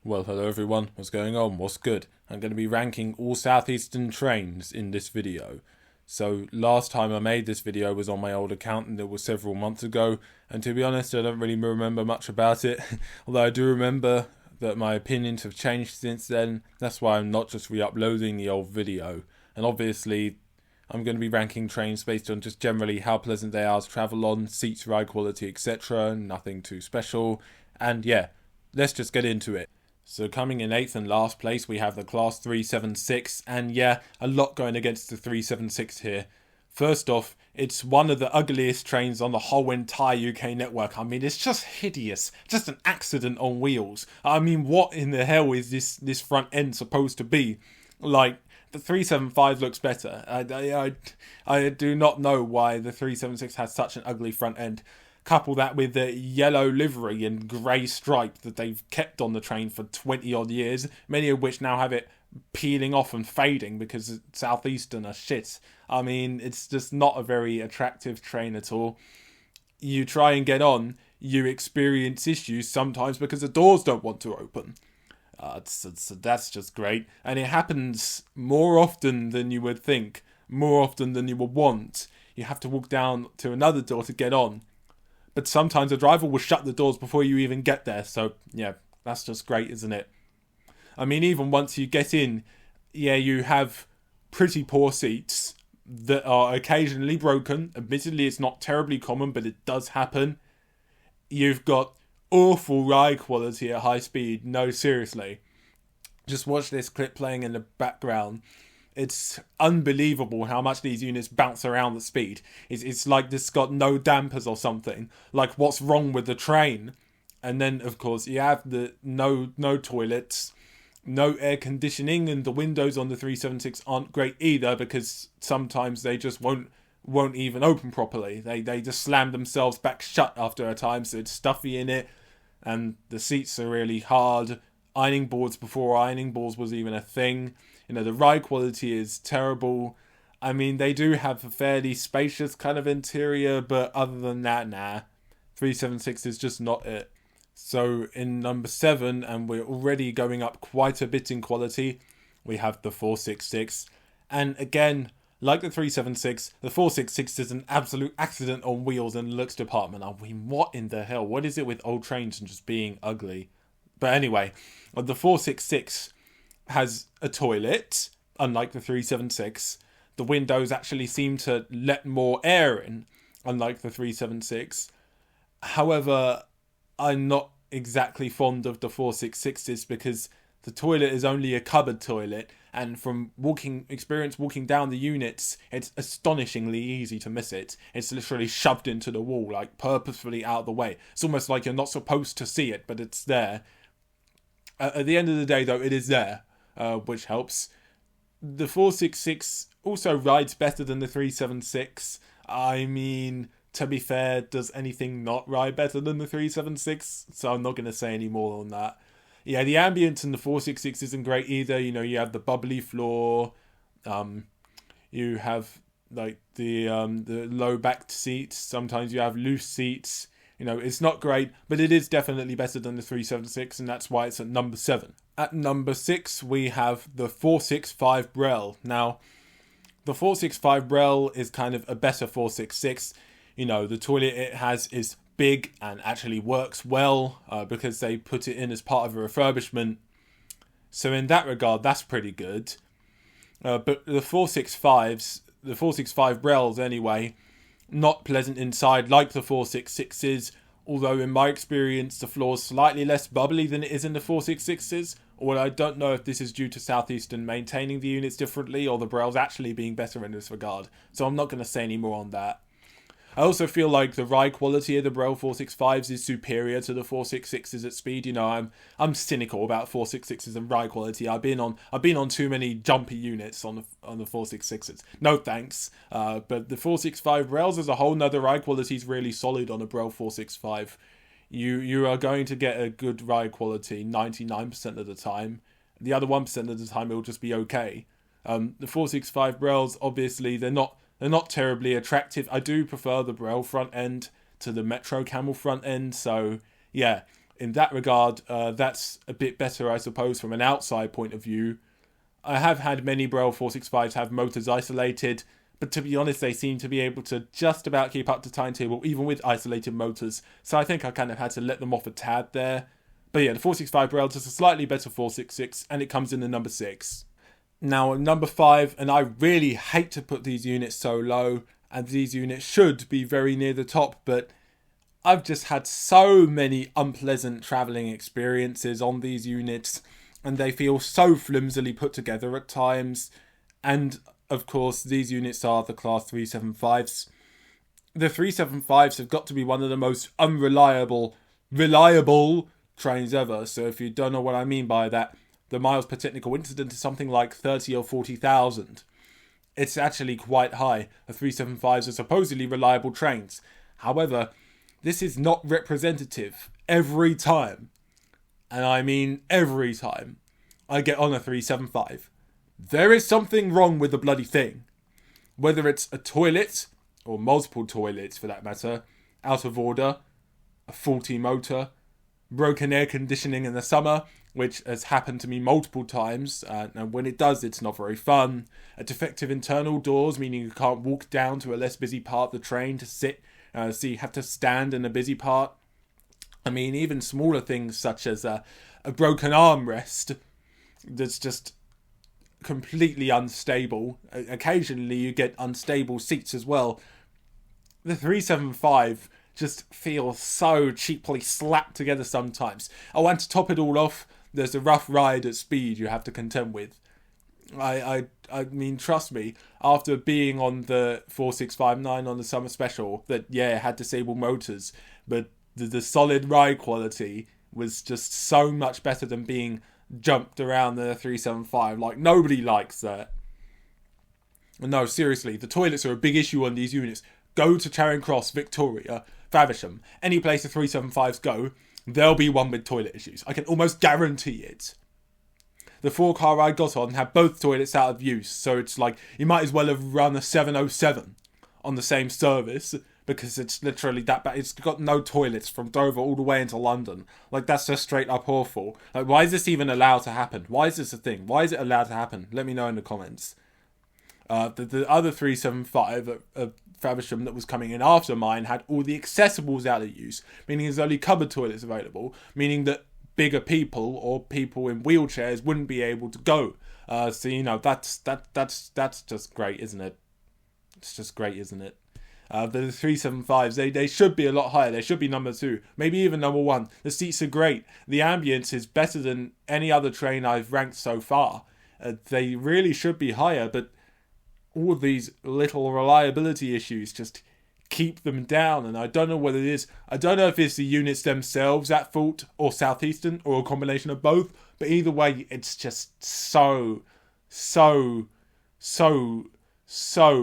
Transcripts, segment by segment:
Well, hello everyone, what's going on, what's good? I'm going to be ranking all Southeastern trains in this video. So, last time I made this video was on my old account and it was several months ago, and to be honest I don't really remember much about it, although I do remember that my opinions have changed since then. That's why I'm not just re-uploading the old video, and obviously I'm going to be ranking trains based on just generally how pleasant they are to travel on, seats, ride quality, etc, nothing too special, and yeah, let's just get into it. So coming in 8th and last place we have the Class 376, and yeah, a lot going against the 376 here. First off, it's one of the ugliest trains on the whole entire UK network. I mean, it's just hideous. Just an accident on wheels. I mean, what in the hell is this front end supposed to be? Like, the 375 looks better. I do not know why the 376 has such an ugly front end. Couple that with the yellow livery and grey stripe that they've kept on the train for 20 odd years, many of which now have it peeling off and fading because Southeastern are shit. I mean, it's just not a very attractive train at all. You try and get on, you experience issues sometimes because the doors don't want to open. That's just great. And it happens more often than you would think, more often than you would want. You have to walk down to another door to get on. But sometimes the driver will shut the doors before you even get there. So, yeah, that's just great, isn't it? I mean, even once you get in, yeah, you have pretty poor seats that are occasionally broken. Admittedly, it's not terribly common, but it does happen. You've got awful ride quality at high speed. No, seriously. Just watch this clip playing in the background. It's unbelievable how much these units bounce around at speed. It's like this got no dampers or something. Like, what's wrong with the train? And then, of course, you have the no toilets, no air conditioning, and the windows on the 376 aren't great either because sometimes they just won't even open properly. They just slam themselves back shut after a time, so it's stuffy in it, and the seats are really hard. Ironing boards before ironing boards was even a thing. You know, the ride quality is terrible. I mean, they do have a fairly spacious kind of interior, but other than that, nah. 376 is just not it. So in number 7, and we're already going up quite a bit in quality, we have the 466. And again, like the 376, the 466 is an absolute accident on wheels in the looks department. I mean, what in the hell? What is it with old trains and just being ugly? But anyway, the 466 has a toilet, unlike the 376. The windows actually seem to let more air in, unlike the 376. However, I'm not exactly fond of the 466s because the toilet is only a cupboard toilet, and from walking down the units, it's astonishingly easy to miss it. It's literally shoved into the wall, like purposefully out of the way. It's almost like you're not supposed to see it, but it's there. At the end of the day, though, it is there, which helps. The 466 also rides better than the 376. I mean, to be fair, does anything not ride better than the 376? So I'm not going to say any more on that. Yeah, the ambience in the 466 isn't great either. You know, you have the bubbly floor. You have, like, the low-backed seats. Sometimes you have loose seats. You know, it's not great, but it is definitely better than the 376, and that's why it's at number 7. At number 6, we have the 465 Brel. Now, the 465 Brel is kind of a better 466. You know, the toilet it has is big and actually works well because they put it in as part of a refurbishment. So in that regard, that's pretty good. But the 465s, the 465 Brels anyway, not pleasant inside like the 466s, although in my experience the floor's slightly less bubbly than it is in the 466s, or I don't know if this is due to Southeastern maintaining the units differently or the Brels actually being better in this regard, so I'm not going to say any more on that. I also feel like the ride quality of the Brel 465s is superior to the 466s at speed. You know, I'm cynical about 466s and ride quality. I've been on too many jumpy units on the 466s. No thanks. But the 465 Brels as a whole, no, the ride quality is really solid on a Brel 465. You are going to get a good ride quality 99% of the time. The other 1% of the time it will just be okay. The 465 Brels, obviously, they're not terribly attractive. I do prefer the Brel front end to the Metro Camel front end. So, yeah, in that regard, that's a bit better, I suppose, from an outside point of view. I have had many Brel 465s have motors isolated, but to be honest, they seem to be able to just about keep up to timetable, even with isolated motors. So I think I kind of had to let them off a tad there. But yeah, the 465 Brel is a slightly better 466, and it comes in the number 6. Now, number 5, and I really hate to put these units so low, and these units should be very near the top, but I've just had so many unpleasant travelling experiences on these units, and they feel so flimsily put together at times. And of course, these units are the Class 375s. The 375s have got to be one of the most reliable trains ever. So if you don't know what I mean by that, the miles per technical incident is something like 30 or 40,000. It's actually quite high. The 375s are supposedly reliable trains. However, this is not representative every time. And I mean every time I get on a 375. There is something wrong with the bloody thing. Whether it's a toilet, or multiple toilets for that matter, out of order, a faulty motor, broken air conditioning in the summer, which has happened to me multiple times, and when it does, it's not very fun. A defective internal doors, meaning you can't walk down to a less busy part of the train to sit, so you have to stand in a busy part. I mean, even smaller things such as a broken armrest that's just completely unstable. Occasionally you get unstable seats as well. The 375 just feels so cheaply slapped together sometimes. Oh, and to top it all off, there's a rough ride at speed you have to contend with. I mean, trust me, after being on the 4659 on the summer special, that, yeah, it had disabled motors, but the solid ride quality was just so much better than being jumped around the 375. Like, nobody likes that. No, seriously, the toilets are a big issue on these units. Go to Charing Cross, Victoria, Faversham, any place the 375s go, there'll be one with toilet issues. I can almost guarantee it. The 4-car I got on had both toilets out of use, so it's like, you might as well have run a 707 on the same service, because it's literally that bad. It's got no toilets from Dover all the way into London. Like, that's just straight up awful. Like, why is this even allowed to happen? Why is this a thing? Why is it allowed to happen? Let me know in the comments. The other 375 at Faversham that was coming in after mine had all the accessibles out of use, meaning there's only cupboard toilets available, meaning that bigger people or people in wheelchairs wouldn't be able to go. So, you know, that's just great, isn't it? It's just great, isn't it? The 375s, they should be a lot higher. They should be number 2, maybe even number 1. The seats are great. The ambience is better than any other train I've ranked so far. They really should be higher, but all of these little reliability issues just keep them down, and I don't know what it is. I don't know if it's the units themselves at fault, or Southeastern, or a combination of both, but either way, it's just so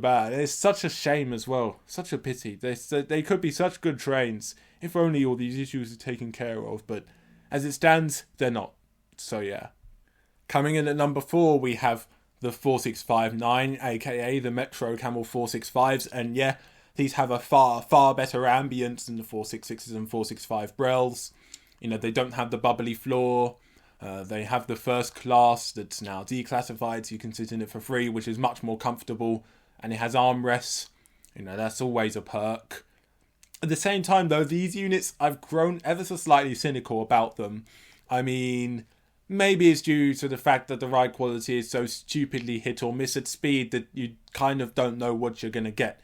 bad. It's such a shame as well. Such a pity. They could be such good trains if only all these issues are taken care of, but as it stands, they're not. So yeah. Coming in at number 4, we have the 4659, aka the Metro Camel 465s, and yeah, these have a far better ambience than the 466s and 465 Brels. You know, they don't have the bubbly floor. They have the first class that's now declassified, so you can sit in it for free, which is much more comfortable, and it has armrests. You know, that's always a perk. At the same time, though, these units, I've grown ever so slightly cynical about them. I mean, maybe it's due to the fact that the ride quality is so stupidly hit or miss at speed that you kind of don't know what you're going to get.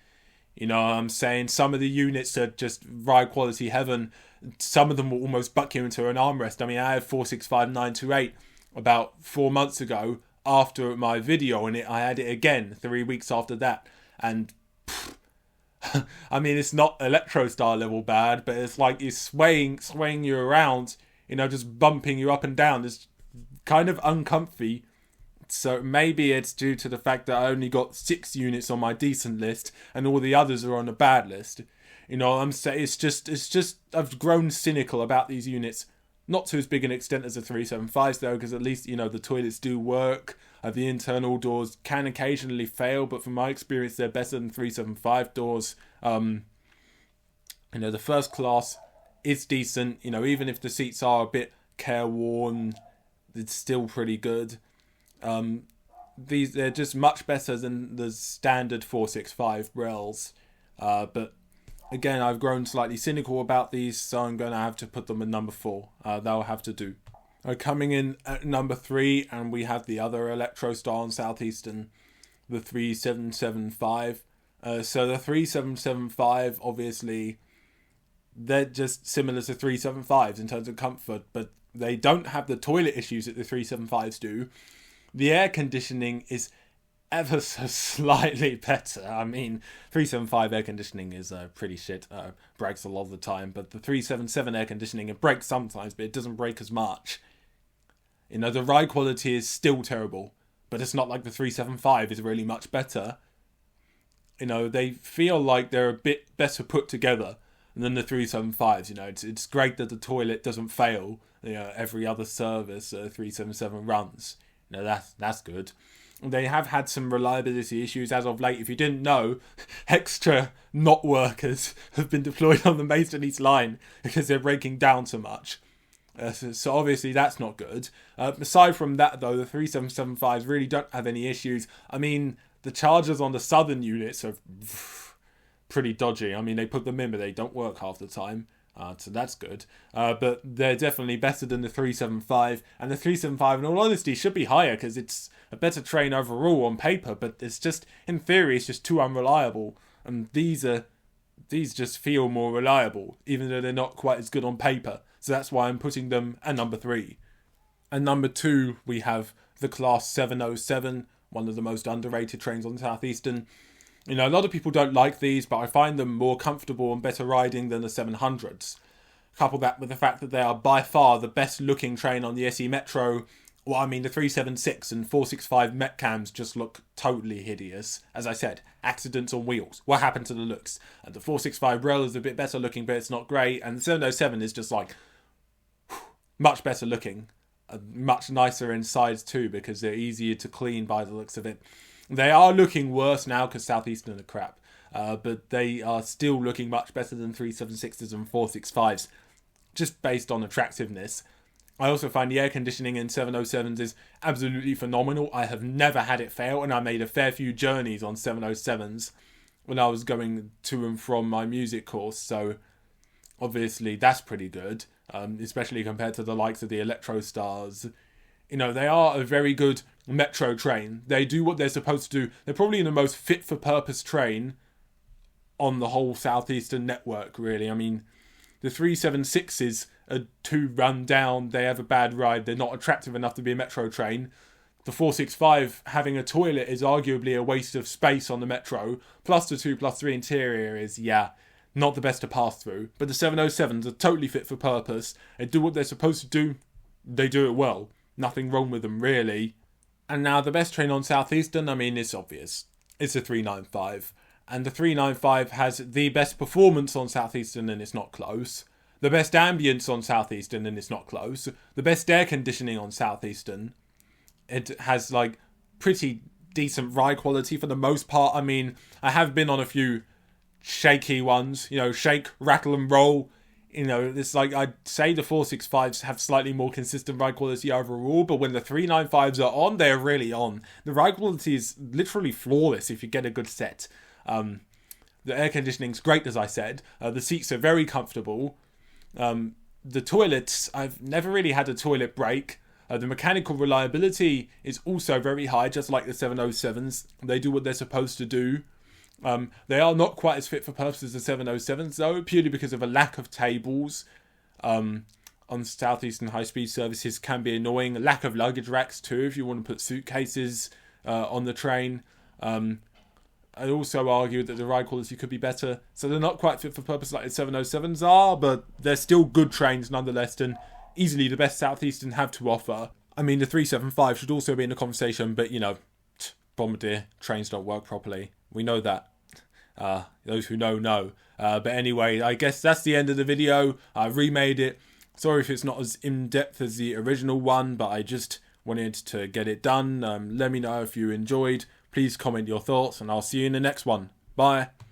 You know what I'm saying? Some of the units are just ride quality heaven. Some of them will almost buck you into an armrest. I mean, I had 465928 about 4 months ago after my video, and I had it again 3 weeks after that. And I mean, it's not Electro Star level bad, but it's like it's swaying you around, you know, just bumping you up and down. It's kind of uncomfy. So maybe it's due to the fact that I only got 6 units on my decent list and all the others are on a bad list. You know what I'm saying? It's just I've grown cynical about these units. Not to as big an extent as the 375s though, because at least, you know, the toilets do work. The internal doors can occasionally fail, but from my experience, they're better than 375 doors. You know, the first class is decent. You know, even if the seats are a bit careworn, it's still pretty good. They're just much better than the standard 465 rails. But again, I've grown slightly cynical about these, so I'm going to have to put them at number 4. They'll have to do. Coming in at number 3, and we have the other Electrostar on Southeastern, the 3775. So the 3775, obviously, they're just similar to 375s in terms of comfort, but they don't have the toilet issues that the 375s do. The air conditioning is ever so slightly better. I mean, 375 air conditioning is pretty shit. Breaks a lot of the time, but the 377 air conditioning, it breaks sometimes, but it doesn't break as much. You know, the ride quality is still terrible, but it's not like the 375 is really much better. You know, they feel like they're a bit better put together than the 375s. You know, it's great that the toilet doesn't fail. You know, every other service 377 runs. You know, that's good. They have had some reliability issues as of late. If you didn't know, extra not workers have been deployed on the Mason East line because they're breaking down so much. So obviously that's not good. Aside from that, though, the 3775s really don't have any issues. I mean, the chargers on the southern units are pretty dodgy. I mean, they put them in, but they don't work half the time. So that's good. But they're definitely better than the 375. And the 375, in all honesty, should be higher because it's a better train overall on paper. But it's just, in theory, it's just too unreliable. And these just feel more reliable, even though they're not quite as good on paper. So that's why I'm putting them at number 3. And number 2, we have the Class 707, one of the most underrated trains on Southeastern. You know, a lot of people don't like these, but I find them more comfortable and better riding than the 700s. Couple that with the fact that they are by far the best looking train on the SE Metro. Well, I mean, the 376 and 465 Metcams just look totally hideous. As I said, accidents on wheels. What happened to the looks? And the 465 rail is a bit better looking, but it's not great. And the 707 is just like much better looking. Much nicer inside too, because they're easier to clean by the looks of it. They are looking worse now because Southeastern are crap. But they are still looking much better than 376s and 465s. Just based on attractiveness. I also find the air conditioning in 707s is absolutely phenomenal. I have never had it fail, and I made a fair few journeys on 707s when I was going to and from my music course. So obviously that's pretty good, especially compared to the likes of the Electrostars. You know, they are a very good metro train. They do what they're supposed to do. They're probably the most fit-for-purpose train on the whole Southeastern network, really. I mean, the 376s are too run down. They have a bad ride. They're not attractive enough to be a metro train. The 465 having a toilet is arguably a waste of space on the metro. Plus the 2+3 interior is, not the best to pass through. But the 707s are totally fit for purpose. They do what they're supposed to do. They do it well. Nothing wrong with them, really. And now the best train on Southeastern, I mean, it's obvious. It's the 395. And the 395 has the best performance on Southeastern, and it's not close. The best ambience on Southeastern, and it's not close. The best air conditioning on Southeastern. It has, like, pretty decent ride quality for the most part. I mean, I have been on a few shaky ones. You know, shake, rattle and roll. You know, it's like, I'd say the 465s have slightly more consistent ride quality overall, but when the 395s are on, they're really on. The ride quality is literally flawless if you get a good set. The air conditioning's great, as I said. The seats are very comfortable. The toilets, I've never really had a toilet break. The mechanical reliability is also very high, just like the 707s. They do what they're supposed to do. They are not quite as fit for purpose as the 707s, though, purely because of a lack of tables. On Southeastern high-speed services can be annoying. A lack of luggage racks, too, if you want to put suitcases on the train. I'd also argue that the ride quality could be better. So they're not quite fit for purpose like the 707s are, but they're still good trains nonetheless, and easily the best Southeastern have to offer. I mean, the 375 should also be in the conversation, but, you know, Bombardier trains don't work properly. We know that. Those who know. But anyway, I guess that's the end of the video. I remade it. Sorry if it's not as in-depth as the original one, but I just wanted to get it done. Let me know if you enjoyed. Please comment your thoughts, and I'll see you in the next one. Bye.